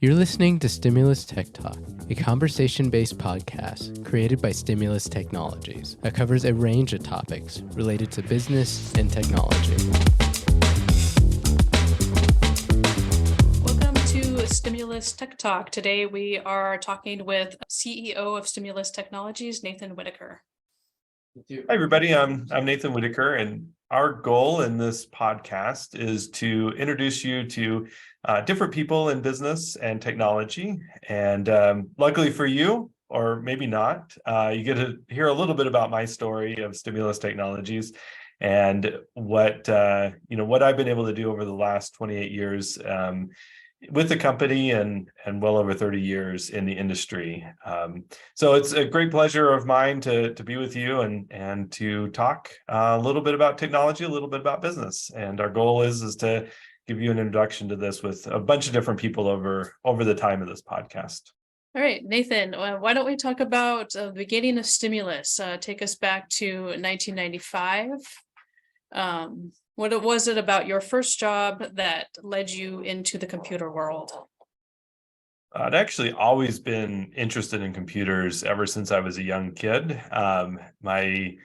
You're listening to Stimulus Tech Talk, a conversation-based podcast created by Stimulus Technologies that covers a range of topics related to business and technology. Welcome to Stimulus Tech Talk. Today we are talking with CEO of Stimulus Technologies, Nathan Whittacre. Hi, everybody. I'm Nathan Whittacre, and our goal in this podcast is to introduce you to different people in business and technology. And luckily for you, or maybe not, you get to hear a little bit about my story of Stimulus Technologies and what I've been able to do over the last 28 years with the company and well over 30 years in the industry. So it's a great pleasure of mine to be with you and to talk a little bit about technology, a little bit about business. And our goal is to give you an introduction to this with a bunch of different people over the time of this podcast. All right, Nathan, why don't we talk about the beginning of Stimulus? Take us back to 1995. What was it about your first job that led you into the computer world? I'd actually always been interested in computers ever since I was a young kid. My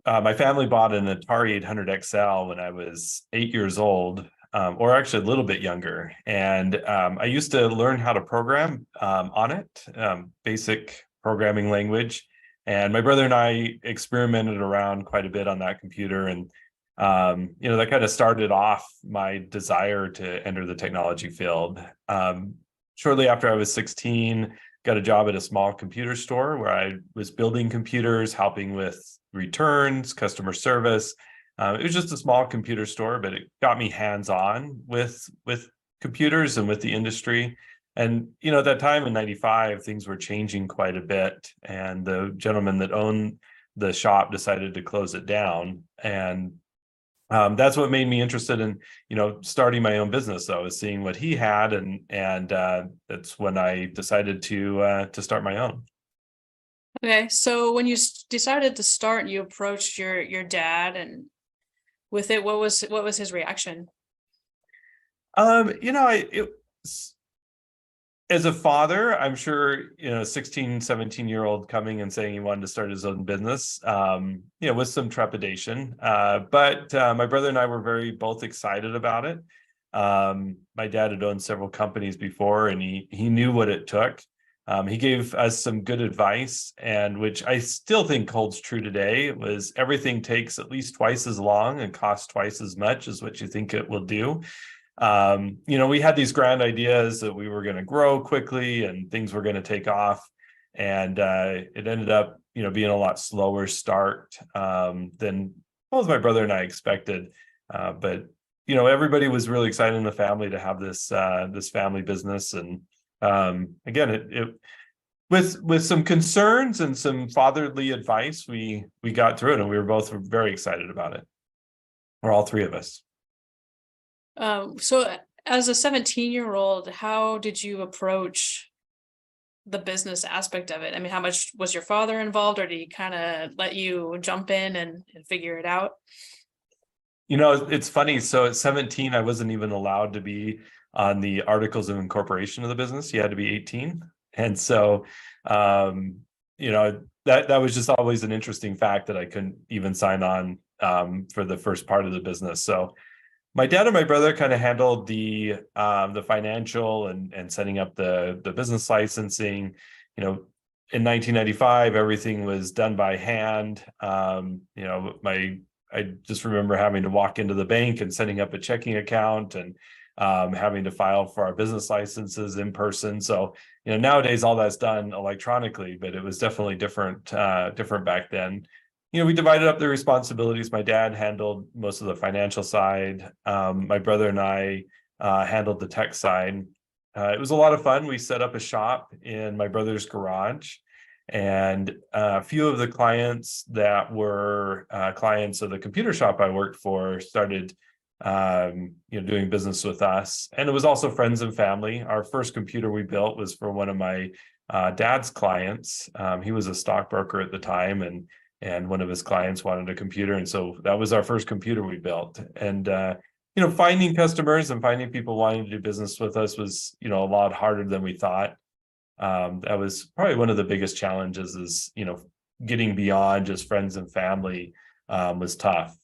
family bought an Atari 800 XL when I was 8 years old, or actually a little bit younger. And I used to learn how to program on it, basic programming language. And my brother and I experimented around quite a bit on that computer. And that kind of started off my desire to enter the technology field. Shortly after I was 16, got a job at a small computer store where I was building computers, helping with returns, customer service. It was just a small computer store, but it got me hands-on with computers and with the industry. And, at that time in 95, things were changing quite a bit. And the gentleman that owned the shop decided to close it down. And that's what made me interested in, starting my own business. I was seeing what he had, and that's when I decided to start my own. Okay, so when you decided to start, you approached your dad, and with it, what was his reaction? As a father, I'm sure, 16, 17-year-old coming and saying he wanted to start his own business, with some trepidation. But my brother and I were both excited about it. My dad had owned several companies before, and he knew what it took. He gave us some good advice, and which I still think holds true today, was everything takes at least twice as long and costs twice as much as what you think it will do. We had these grand ideas that we were going to grow quickly and things were going to take off. And it ended up, being a lot slower start than both my brother and I expected. But everybody was really excited in the family to have this family business. And again, it with some concerns and some fatherly advice, we got through it, and we were both very excited about it, or all three of us. So as a 17-year-old, how did you approach the business aspect of it? I mean, how much was your father involved, or did he kind of let you jump in and figure it out? It's funny. So at 17, I wasn't even allowed to be on the articles of incorporation of the business. You had to be 18. And so, that was just always an interesting fact that I couldn't even sign on for the first part of the business. So my dad and my brother kind of handled the financial and setting up the business licensing. In 1995, everything was done by hand. I just remember having to walk into the bank and setting up a checking account and having to file for our business licenses in person. So nowadays all that's done electronically, but it was definitely different back then. We divided up the responsibilities. My dad handled most of the financial side. My brother and I handled the tech side. It was a lot of fun. We set up a shop in my brother's garage, and a few of the clients that were clients of the computer shop I worked for started doing business with us. And it was also friends and family. Our first computer we built was for one of my dad's clients. He was a stockbroker at the time, and one of his clients wanted a computer. And so that was our first computer we built. And finding customers and finding people wanting to do business with us was, a lot harder than we thought. That was probably one of the biggest challenges is, getting beyond just friends and family was tough.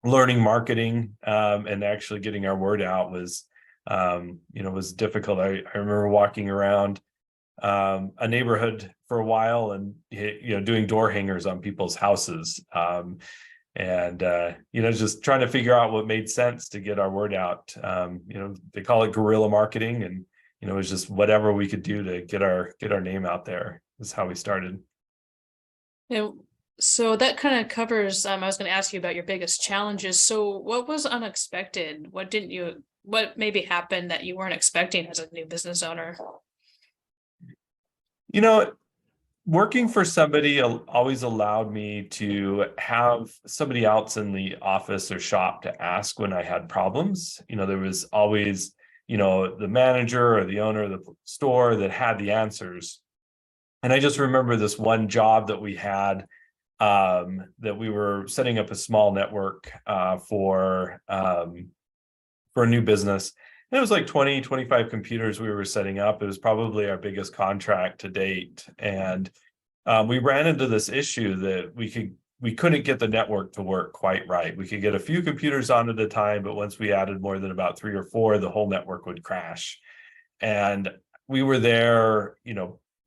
Learning marketing and actually getting our word out was, was difficult. I remember walking around a neighborhood for a while and, doing door hangers on people's houses. And just trying to figure out what made sense to get our word out. They call it guerrilla marketing, and it was just whatever we could do to get our name out there is how we started. Yeah, so that kind of covers, I was going to ask you about your biggest challenges. So what was unexpected? What maybe happened that you weren't expecting as a new business owner? Working for somebody always allowed me to have somebody else in the office or shop to ask when I had problems. There was always, the manager or the owner of the store that had the answers. And I just remember this one job that we had, that we were setting up a small network for a new business. And it was like 20, 25 computers we were setting up. It was probably our biggest contract to date. And we ran into this issue that we couldn't get the network to work quite right. We could get a few computers on at a time, but once we added more than about 3 or 4, the whole network would crash. And we were there,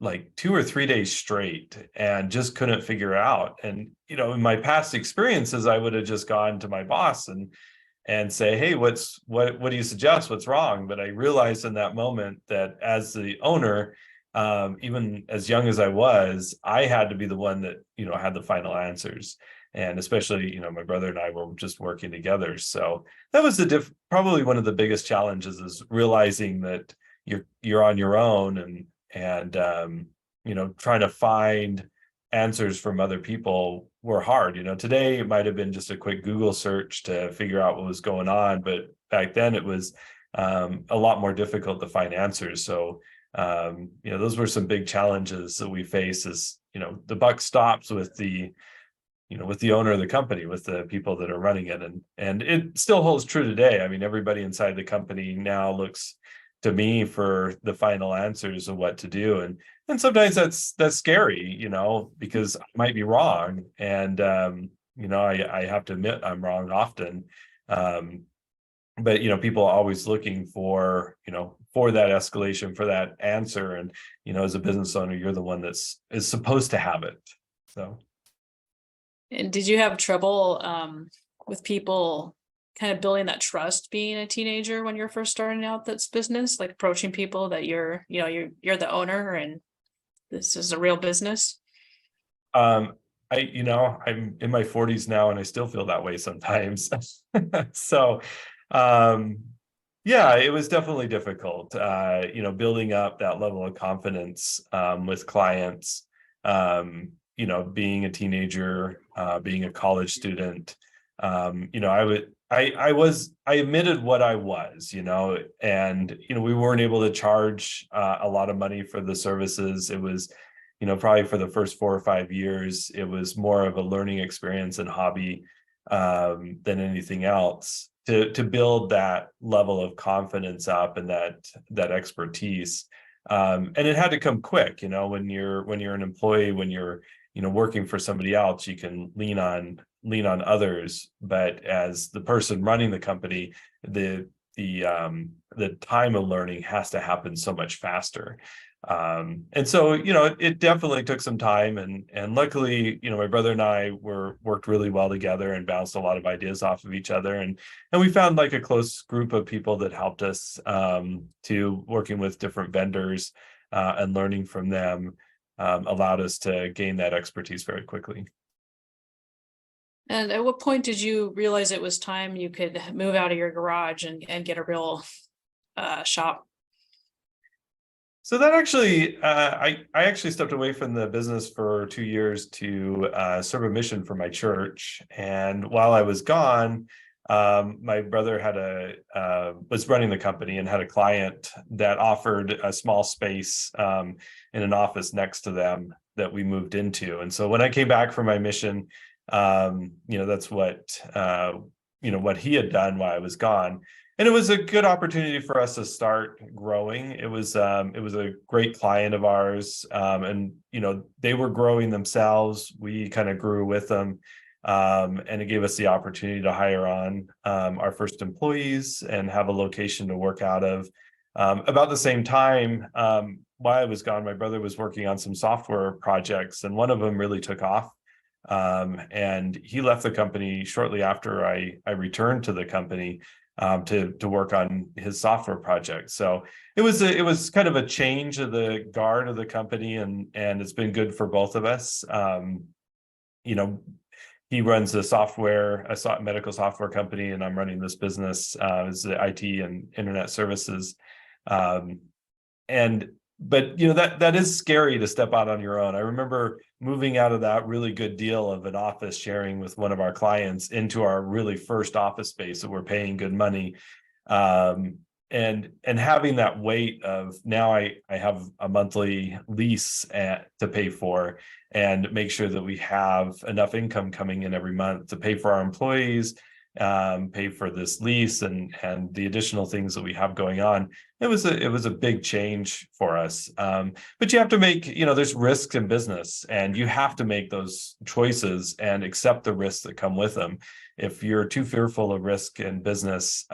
like 2 or 3 days straight and just couldn't figure it out. And, in my past experiences, I would have just gone to my boss and say, hey, what do you suggest? What's wrong? But I realized in that moment that as the owner, even as young as I was, I had to be the one that, had the final answers. And especially, my brother and I were just working together. So that was probably one of the biggest challenges, is realizing that you're on your own and trying to find answers from other people were hard. Today it might have been just a quick Google search to figure out what was going on, but back then it was a lot more difficult to find answers. So those were some big challenges that we face. Is the buck stops with the owner of the company, with the people that are running it, and it still holds true today. I mean, everybody inside the company now looks to me for the final answers of what to do, and sometimes that's scary, because I might be wrong, and I have to admit I'm wrong often. But people are always looking for that escalation, for that answer, and as a business owner, you're the one is supposed to have it. So. And did you have trouble with people kind of building that trust being a teenager when you're first starting out this business, like approaching people that you're the owner and this is a real business? I'm in my 40s now and I still feel that way sometimes. So yeah, it was definitely difficult, building up that level of confidence with clients, being a teenager, being a college student. I admitted what I was, and, we weren't able to charge a lot of money for the services. It was, probably for the first 4 or 5 years, it was more of a learning experience and hobby than anything else to build that level of confidence up and that expertise. And it had to come quick, when you're an employee, when you're, working for somebody else, you can lean on others, but as the person running the company, the time of learning has to happen so much faster. And so, it definitely took some time, and luckily, my brother and I worked really well together and bounced a lot of ideas off of each other. And we found like a close group of people that helped us, to working with different vendors, and learning from them, allowed us to gain that expertise very quickly. And at what point did you realize it was time you could move out of your garage and get a real shop? So that actually, I actually stepped away from the business for 2 years to serve a mission for my church. And while I was gone, my brother was running the company and had a client that offered a small space in an office next to them that we moved into. And so when I came back from my mission, that's what what he had done while I was gone. And it was a good opportunity for us to start growing. It was a great client of ours, and they were growing themselves. We kind of grew with them, and it gave us the opportunity to hire on our first employees and have a location to work out of. About the same time, while I was gone, my brother was working on some software projects, and one of them really took off. And he left the company shortly after I returned to the company to work on his software project. So it was kind of a change of the guard of the company, and it's been good for both of us. He runs a medical software company, and I'm running this business as the IT and internet services. But that is scary to step out on your own. I remember moving out of that really good deal of an office sharing with one of our clients into our really first office space that we're paying good money. And having that weight of now I have a monthly lease to pay for, and make sure that we have enough income coming in every month to pay for our employees, pay for this lease and the additional things that we have going on. It was a big change for us. But you have to make, there's risks in business, and you have to make those choices and accept the risks that come with them. If you're too fearful of risk in business,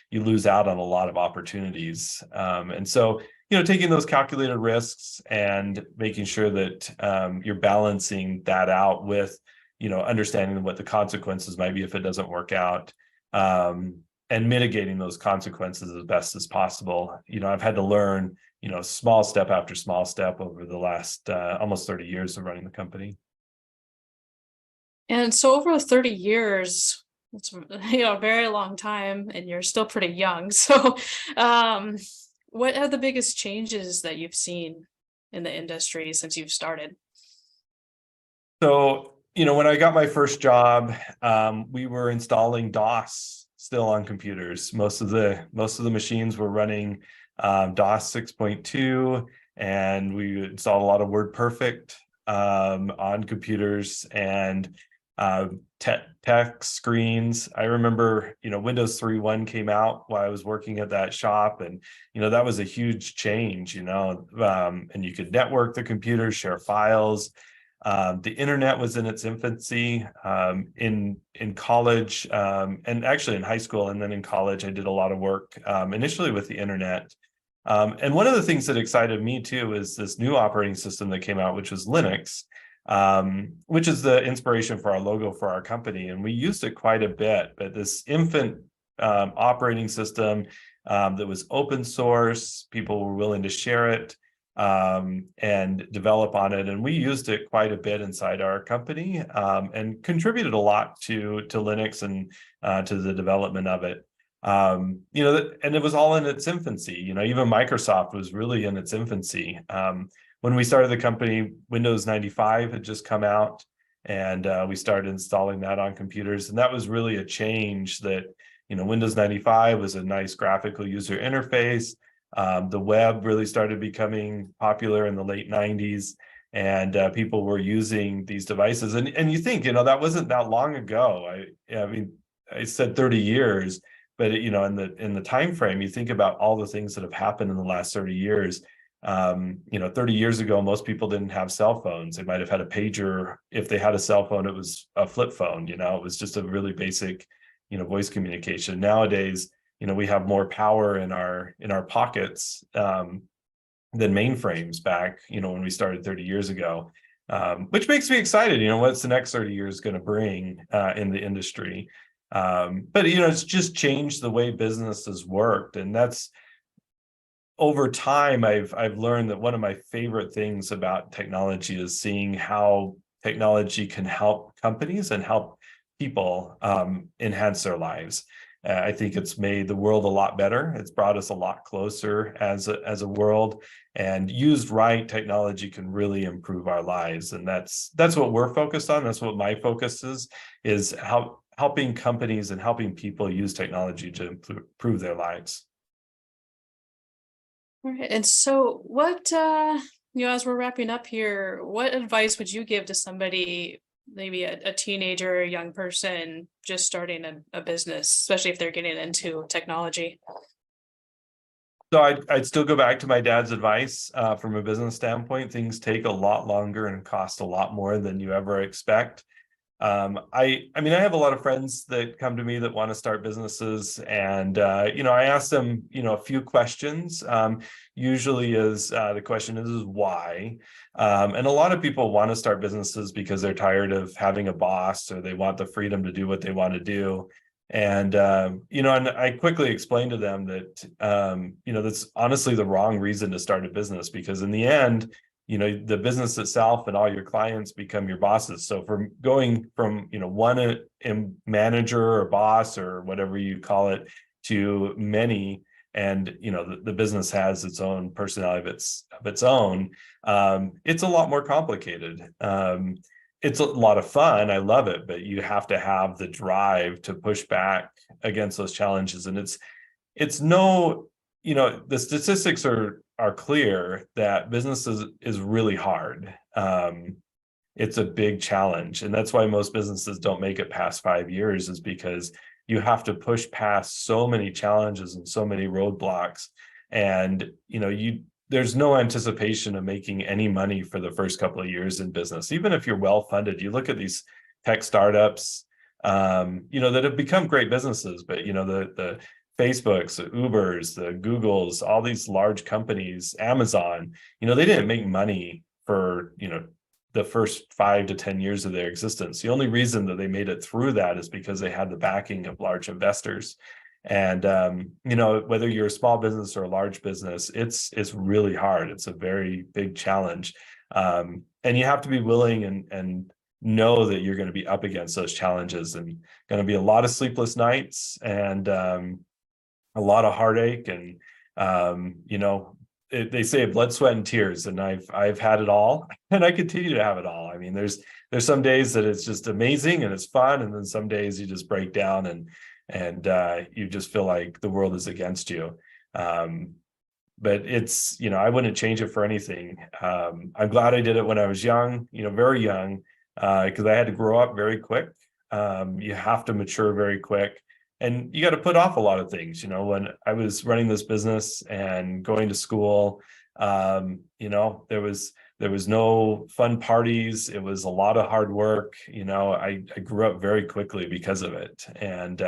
you lose out on a lot of opportunities. And so, taking those calculated risks and making sure that you're balancing that out with understanding what the consequences might be if it doesn't work out, and mitigating those consequences as best as possible. I've had to learn, small step after small step over the last almost 30 years of running the company. And so over 30 years, it's a very long time, and you're still pretty young. So what are the biggest changes that you've seen in the industry since you've started? So, when I got my first job, we were installing DOS still on computers. Most of the machines were running DOS 6.2, and we installed a lot of WordPerfect on computers and tech screens. I remember, Windows 3.1 came out while I was working at that shop, and that was a huge change. And you could network the computers, share files. The internet was in its infancy in college, and actually in high school, and then in college, I did a lot of work initially with the internet. And one of the things that excited me too is this new operating system that came out, which was Linux, which is the inspiration for our logo for our company. And we used it quite a bit, but this infant operating system that was open source, people were willing to share it and develop on it. And we used it quite a bit inside our company, and contributed a lot to Linux and to the development of it. And it was all in its infancy. Even Microsoft was really in its infancy. When we started the company, Windows 95 had just come out, and we started installing that on computers. And that was really a change that, Windows 95 was a nice graphical user interface. The web really started becoming popular in the late 90s, and people were using these devices. And you think, that wasn't that long ago. I mean, I said 30 years, but in the time frame, you think about all the things that have happened in the last 30 years. 30 years ago, most people didn't have cell phones. They might have had a pager. If they had a cell phone, it was a flip phone. It was just a really basic, voice communication. Nowadays, we have more power in our pockets than mainframes back, when we started 30 years ago, which makes me excited. What's the next 30 years going to bring in the industry? But it's just changed the way business has worked, and that's over time. I've learned that one of my favorite things about technology is seeing how technology can help companies and help people enhance their lives. I think it's made the world a lot better. It's brought us a lot closer as a world, and used right, technology can really improve our lives. And that's what we're focused on. That's what my focus is helping companies and helping people use technology to improve their lives. All right. And so what, as we're wrapping up here, what advice would you give to somebody maybe a teenager or a young person just starting a business, especially if they're getting into technology? So I'd still go back to my dad's advice from a business standpoint. Things take a lot longer and cost a lot more than you ever expect. I mean, I have a lot of friends that come to me that want to start businesses, and I ask them, a few questions. Usually, the question is why, and a lot of people want to start businesses because they're tired of having a boss, or they want the freedom to do what they want to do. And and I quickly explained to them that that's honestly the wrong reason to start a business, because in the end, the business itself and all your clients become your bosses. So from going from one manager or boss or whatever you call it to many, and the business has its own personality of its own, it's a lot more complicated. It's a lot of fun. I love it, but you have to have the drive to push back against those challenges. And it's no, the statistics are clear that business is really hard. It's a big challenge. And that's why most businesses don't make it past 5 years, is because you have to push past so many challenges and so many roadblocks. And, there's no anticipation of making any money for the first couple of years in business. Even if you're well funded, you look at these tech startups, that have become great businesses, but the Facebooks, the Ubers, the Googles, all these large companies, Amazon, they didn't make money for the first 5 to 10 years of their existence. The only reason that they made it through that is because they had the backing of large investors. And whether you're a small business or a large business, it's really hard. It's a very big challenge, and you have to be willing and know that you're going to be up against those challenges, and going to be a lot of sleepless nights, and a lot of heartache, and they say blood, sweat, and tears, and I've had it all, and I continue to have it all. I mean, there's some days that it's just amazing and it's fun, and then some days you just break down and you just feel like the world is against you. But it's, I wouldn't change it for anything. I'm glad I did it when I was young, very young, because I had to grow up very quick. You have to mature very quick, and you got to put off a lot of things. When I was running this business and going to school, there was no fun parties. It was a lot of hard work. I grew up very quickly because of it. And,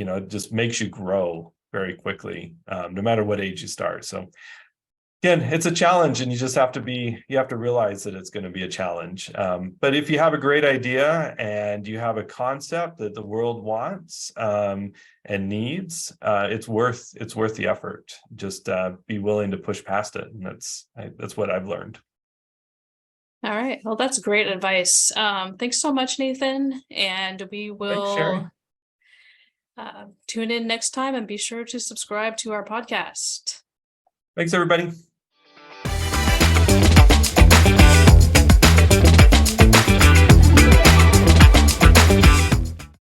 it just makes you grow very quickly, no matter what age you start. So again, it's a challenge, and you have to realize that it's going to be a challenge. But if you have a great idea and you have a concept that the world wants and needs, it's worth the effort. Just be willing to push past it, and that's what I've learned. All right. Well, that's great advice. Thanks so much, Nathan. And we will tune in next time, and be sure to subscribe to our podcast. Thanks, everybody.